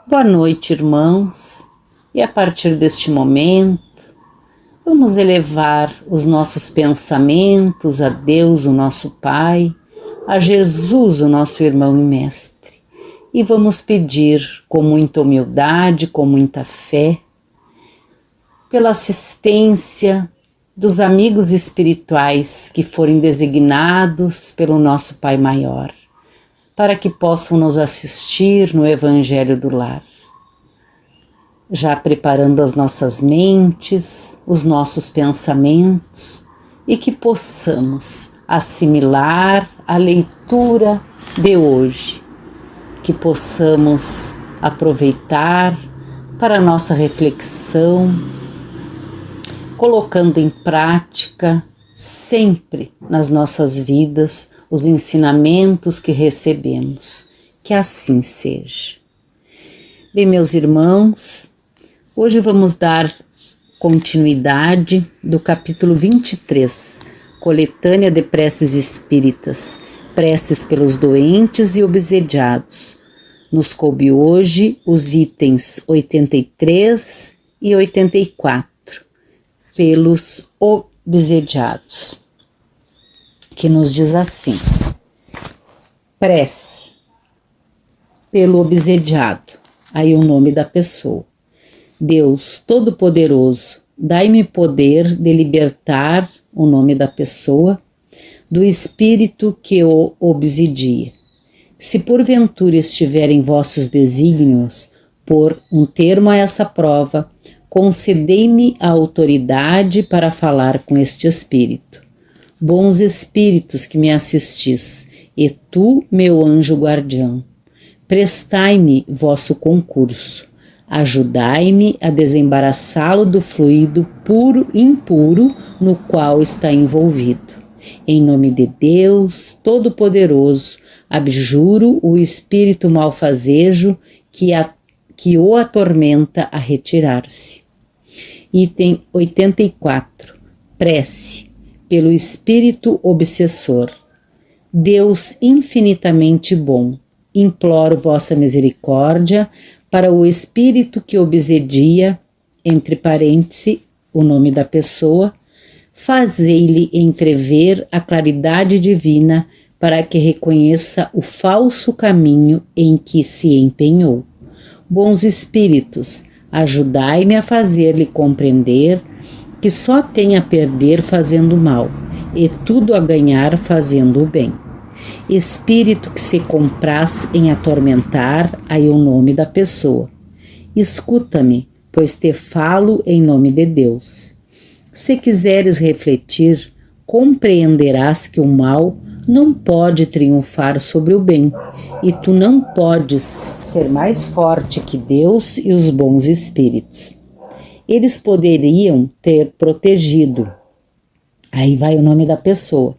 Boa noite, irmãos, e a partir deste momento, vamos elevar os nossos pensamentos a Deus, o nosso Pai, a Jesus, o nosso irmão e mestre, e vamos pedir com muita humildade, com muita fé, pela assistência dos amigos espirituais que forem designados pelo nosso Pai Maior, para que possam nos assistir no Evangelho do Lar. Já preparando as nossas mentes, os nossos pensamentos e que possamos assimilar a leitura de hoje, que possamos aproveitar para a nossa reflexão, colocando em prática sempre nas nossas vidas os ensinamentos que recebemos, que assim seja. Bem, meus irmãos, hoje vamos dar continuidade do capítulo 23, Coletânea de Preces Espíritas, Preces pelos Doentes e Obsediados. Nos coube hoje os itens 83 e 84, pelos obsediados, que nos diz assim: prece pelo obsediado, aí o nome da pessoa. Deus Todo-Poderoso, dai-me poder de libertar, o nome da pessoa, do espírito que o obsedia. Se porventura estiver em vossos desígnios por um termo a essa prova, concedei-me a autoridade para falar com este espírito. Bons espíritos que me assistis, e tu, meu anjo guardião, prestai-me vosso concurso, ajudai-me a desembaraçá-lo do fluido puro e impuro no qual está envolvido. Em nome de Deus Todo-Poderoso, abjuro o espírito malfazejo que o atormenta a retirar-se. Item 84. Prece pelo espírito obsessor. Deus infinitamente bom, imploro vossa misericórdia para o espírito que obsedia, entre parênteses, o nome da pessoa, fazei-lhe entrever a claridade divina para que reconheça o falso caminho em que se empenhou. Bons espíritos, ajudai-me a fazer-lhe compreender que só tem a perder fazendo mal e tudo a ganhar fazendo o bem. Espírito que se compraz em atormentar, aí o nome da pessoa. Escuta-me, pois te falo em nome de Deus. Se quiseres refletir, compreenderás que o mal não pode triunfar sobre o bem, e tu não podes ser mais forte que Deus e os bons espíritos. Eles poderiam ter protegido, aí vai o nome da pessoa,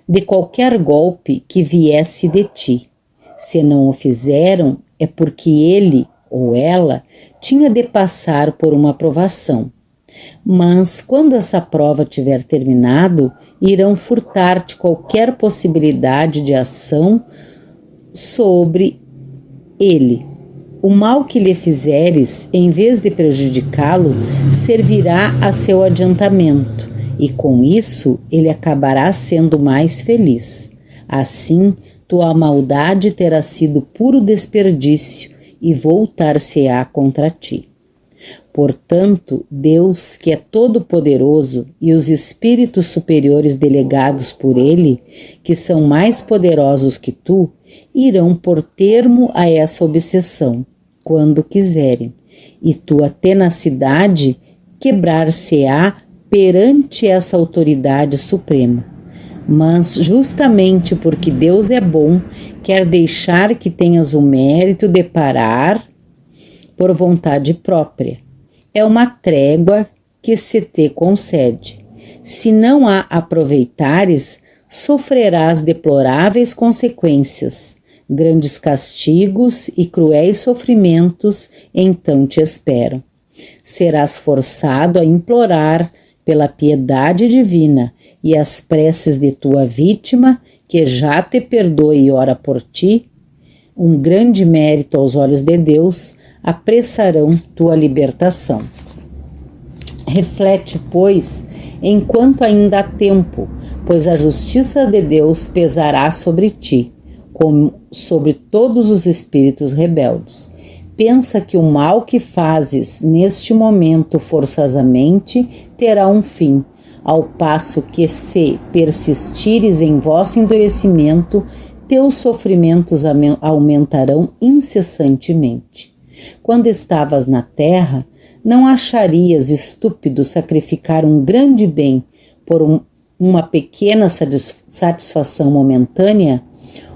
de qualquer golpe que viesse de ti. Se não o fizeram, é porque ele ou ela tinha de passar por uma provação. Mas quando essa prova tiver terminado, irão furtar-te qualquer possibilidade de ação sobre ele. O mal que lhe fizeres, em vez de prejudicá-lo, servirá a seu adiantamento, e com isso ele acabará sendo mais feliz. Assim, tua maldade terá sido puro desperdício e voltar-se-á contra ti. Portanto, Deus, que é todo-poderoso, e os espíritos superiores delegados por ele, que são mais poderosos que tu, irão pôr termo a essa obsessão, quando quiserem, e tua tenacidade quebrar-se-á perante essa autoridade suprema. Mas justamente porque Deus é bom, quer deixar que tenhas o mérito de parar por vontade própria. É uma trégua que se te concede. Se não a aproveitares, sofrerás deploráveis consequências, grandes castigos e cruéis sofrimentos então te esperam. Serás forçado a implorar pela piedade divina e as preces de tua vítima, que já te perdoe e ora por ti, um grande mérito aos olhos de Deus, apressarão tua libertação. Reflete, pois, enquanto ainda há tempo, pois a justiça de Deus pesará sobre ti, como sobre todos os espíritos rebeldes. Pensa que o mal que fazes neste momento forçosamente terá um fim, ao passo que, se persistires em vosso endurecimento, teus sofrimentos aumentarão incessantemente. Quando estavas na terra, não acharias estúpido sacrificar um grande bem por uma pequena satisfação momentânea?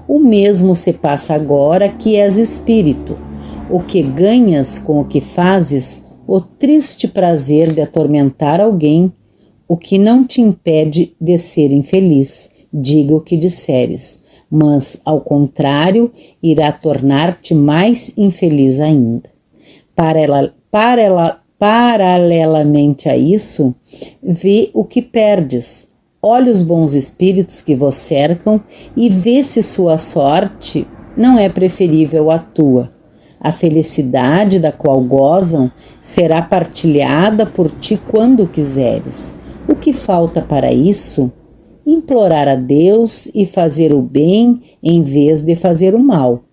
O mesmo se passa agora que és espírito. O que ganhas com o que fazes, o triste prazer de atormentar alguém, o que não te impede de ser infeliz, diga o que disseres, mas, ao contrário, irá tornar-te mais infeliz ainda. Paralelamente a isso, vê o que perdes, olha os bons espíritos que vos cercam e vê se sua sorte não é preferível à tua. A felicidade da qual gozam será partilhada por ti quando quiseres. O que falta para isso? Implorar a Deus e fazer o bem em vez de fazer o mal.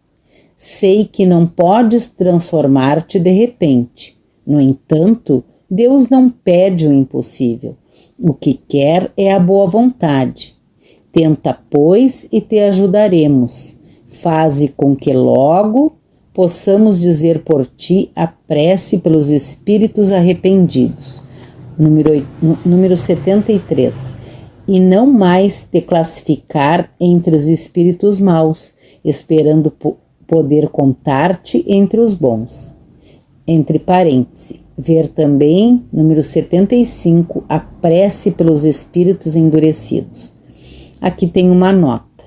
Sei que não podes transformar-te de repente. No entanto, Deus não pede o impossível. O que quer é a boa vontade. Tenta, pois, e te ajudaremos. Faze com que logo possamos dizer por ti a prece pelos espíritos arrependidos. Número 73. E não mais te classificar entre os espíritos maus, esperando poder contar-te entre os bons. Entre parênteses, ver também, número 75, a prece pelos espíritos endurecidos. Aqui tem uma nota.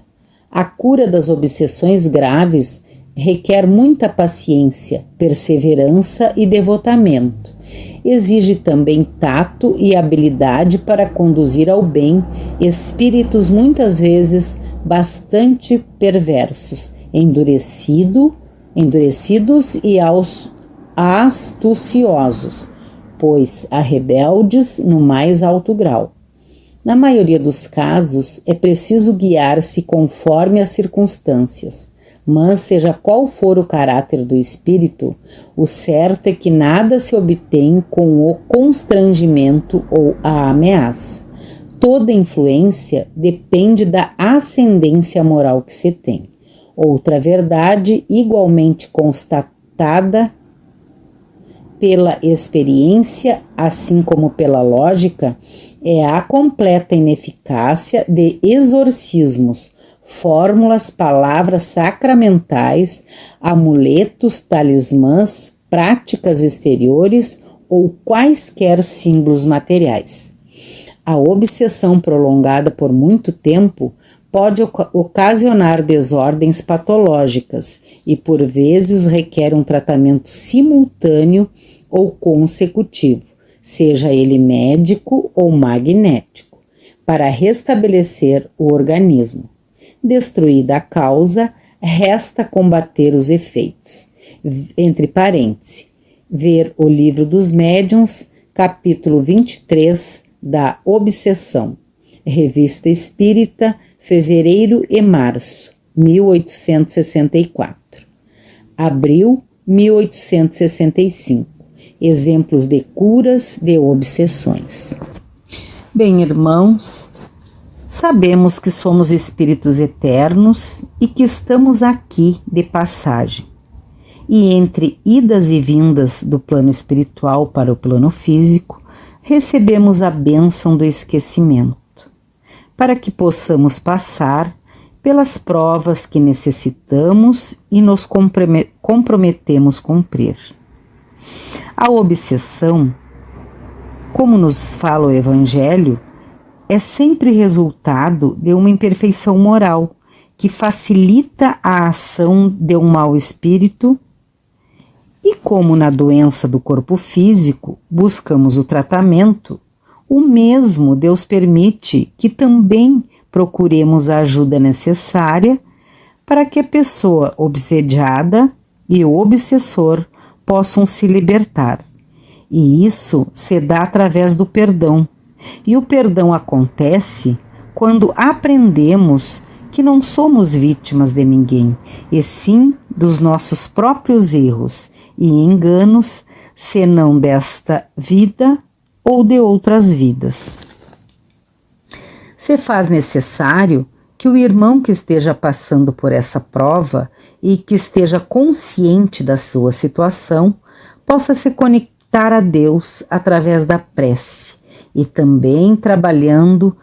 A cura das obsessões graves requer muita paciência, perseverança e devotamento. Exige também tato e habilidade para conduzir ao bem espíritos muitas vezes bastante perversos, endurecidos e astuciosos, pois há rebeldes no mais alto grau. Na maioria dos casos, é preciso guiar-se conforme as circunstâncias. Mas, seja qual for o caráter do espírito, o certo é que nada se obtém com o constrangimento ou a ameaça. Toda influência depende da ascendência moral que se tem. Outra verdade, igualmente constatada pela experiência, assim como pela lógica, é a completa ineficácia de exorcismos, fórmulas, palavras sacramentais, amuletos, talismãs, práticas exteriores ou quaisquer símbolos materiais. A obsessão prolongada por muito tempo pode ocasionar desordens patológicas e, por vezes, requer um tratamento simultâneo ou consecutivo, seja ele médico ou magnético, para restabelecer o organismo. Destruída a causa, resta combater os efeitos. Entre parênteses, ver o Livro dos Médiuns, capítulo 23, da Obsessão. Revista Espírita, fevereiro e março, 1864. Abril, 1865. Exemplos de curas de obsessões. Bem, irmãos, sabemos que somos espíritos eternos e que estamos aqui de passagem. E entre idas e vindas do plano espiritual para o plano físico, recebemos a bênção do esquecimento, para que possamos passar pelas provas que necessitamos e nos comprometemos cumprir. A obsessão, como nos fala o Evangelho, é sempre resultado de uma imperfeição moral que facilita a ação de um mau espírito. E como na doença do corpo físico buscamos o tratamento, o mesmo Deus permite que também procuremos a ajuda necessária para que a pessoa obsediada e o obsessor possam se libertar. E isso se dá através do perdão. E o perdão acontece quando aprendemos que não somos vítimas de ninguém, e sim dos nossos próprios erros e enganos, senão desta vida ou de outras vidas. Se faz necessário que o irmão que esteja passando por essa prova e que esteja consciente da sua situação possa se conectar a Deus através da prece e também trabalhando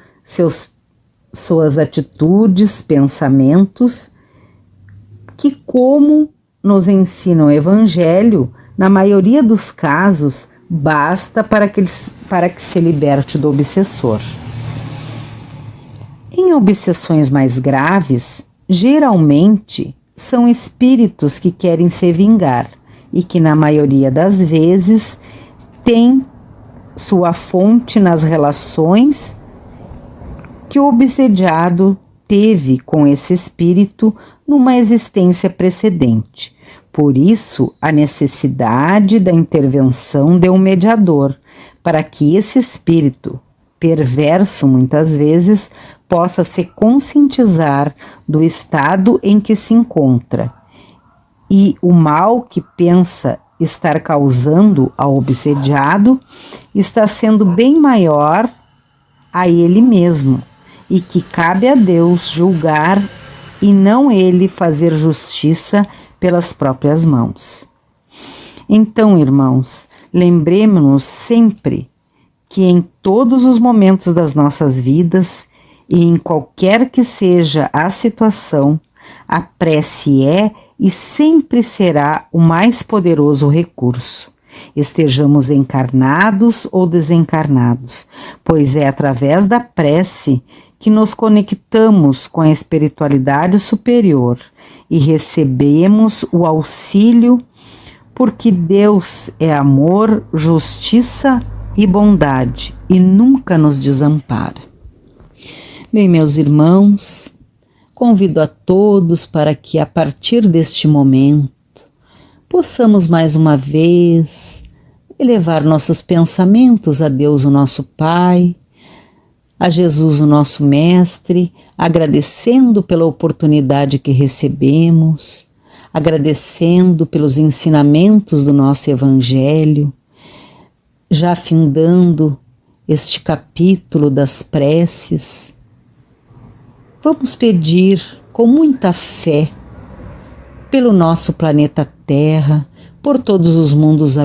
suas atitudes, pensamentos, que, como nos ensina o Evangelho, na maioria dos casos, basta para que se liberte do obsessor. Em obsessões mais graves, geralmente são espíritos que querem se vingar e que, na maioria das vezes, têm sua fonte nas relações que o obsediado teve com esse espírito numa existência precedente. Por isso, a necessidade da intervenção de um mediador, para que esse espírito, perverso muitas vezes, possa se conscientizar do estado em que se encontra e o mal que pensa estar causando ao obsediado está sendo bem maior a ele mesmo, e que cabe a Deus julgar e não ele fazer justiça pelas próprias mãos. Então, irmãos, lembremos-nos sempre que em todos os momentos das nossas vidas e em qualquer que seja a situação, a prece é e sempre será o mais poderoso recurso. Estejamos encarnados ou desencarnados, pois é através da prece que nos conectamos com a espiritualidade superior e recebemos o auxílio, porque Deus é amor, justiça e bondade e nunca nos desampara. Bem, meus irmãos, convido a todos para que a partir deste momento possamos mais uma vez elevar nossos pensamentos a Deus, o nosso Pai, a Jesus, o nosso Mestre, agradecendo pela oportunidade que recebemos, agradecendo pelos ensinamentos do nosso Evangelho, já findando este capítulo das preces. Vamos pedir com muita fé pelo nosso planeta Terra, por todos os mundos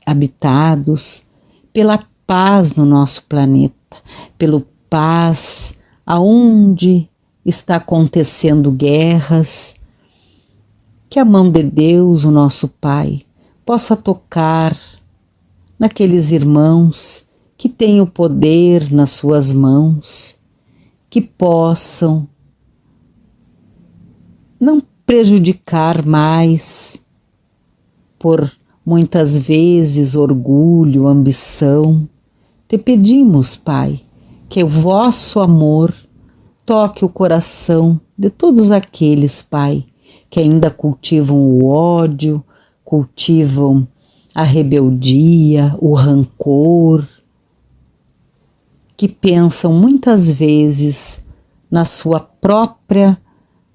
habitados, pela paz no nosso planeta, pelo paz aonde está acontecendo guerras, que a mão de Deus, o nosso Pai, possa tocar naqueles irmãos que têm o poder nas suas mãos, que possam não prejudicar mais por muitas vezes orgulho, ambição. Te pedimos, Pai, que o vosso amor toque o coração de todos aqueles, Pai, que ainda cultivam o ódio, cultivam a rebeldia, o rancor, que pensam muitas vezes na sua própria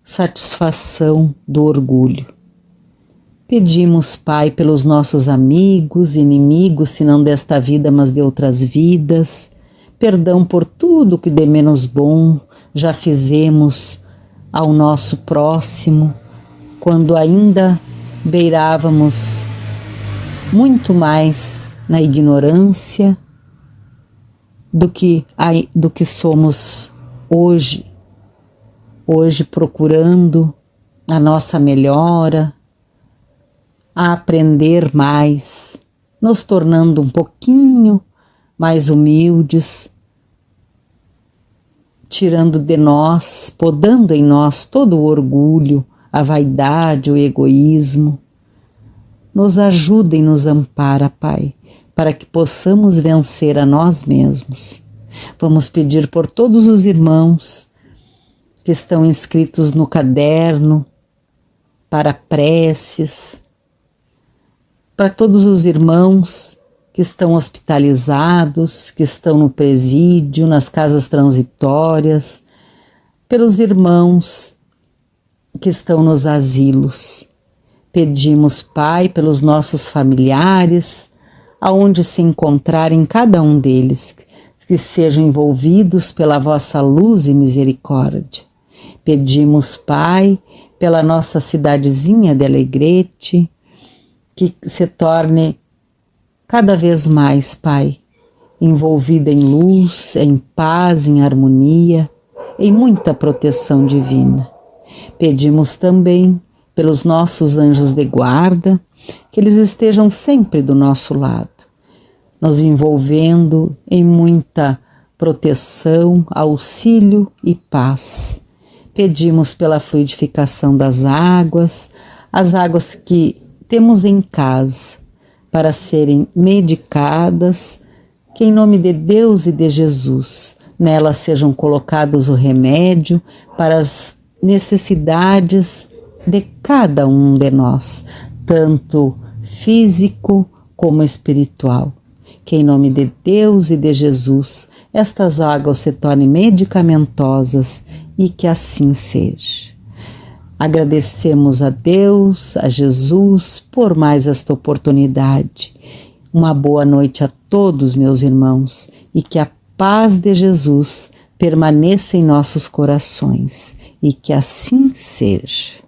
satisfação do orgulho. Pedimos, Pai, pelos nossos amigos, inimigos, se não desta vida, mas de outras vidas, perdão por tudo que de menos bom já fizemos ao nosso próximo, quando ainda beirávamos muito mais na ignorância do que somos hoje. Hoje procurando a nossa melhora, a aprender mais, nos tornando um pouquinho mais humildes, tirando de nós, podando em nós todo o orgulho, a vaidade, o egoísmo. Nos ajuda e nos ampara, Pai, para que possamos vencer a nós mesmos. Vamos pedir por todos os irmãos que estão inscritos no caderno para preces, para todos os irmãos que estão hospitalizados, que estão no presídio, nas casas transitórias, pelos irmãos que estão nos asilos. Pedimos, Pai, pelos nossos familiares, aonde se encontrarem cada um deles, que sejam envolvidos pela vossa luz e misericórdia. Pedimos, Pai, pela nossa cidadezinha de Alegrete, que se torne cada vez mais, Pai, envolvida em luz, em paz, em harmonia, em muita proteção divina. Pedimos também pelos nossos anjos de guarda, que eles estejam sempre do nosso lado, nos envolvendo em muita proteção, auxílio e paz. Pedimos pela fluidificação das águas, as águas que temos em casa, para serem medicadas, que em nome de Deus e de Jesus, nelas sejam colocados o remédio para as necessidades de cada um de nós, tanto físico como espiritual. Que em nome de Deus e de Jesus, estas águas se tornem medicamentosas e que assim seja. Agradecemos a Deus, a Jesus, por mais esta oportunidade. Uma boa noite a todos, meus irmãos, e que a paz de Jesus permaneça em nossos corações, e que assim seja.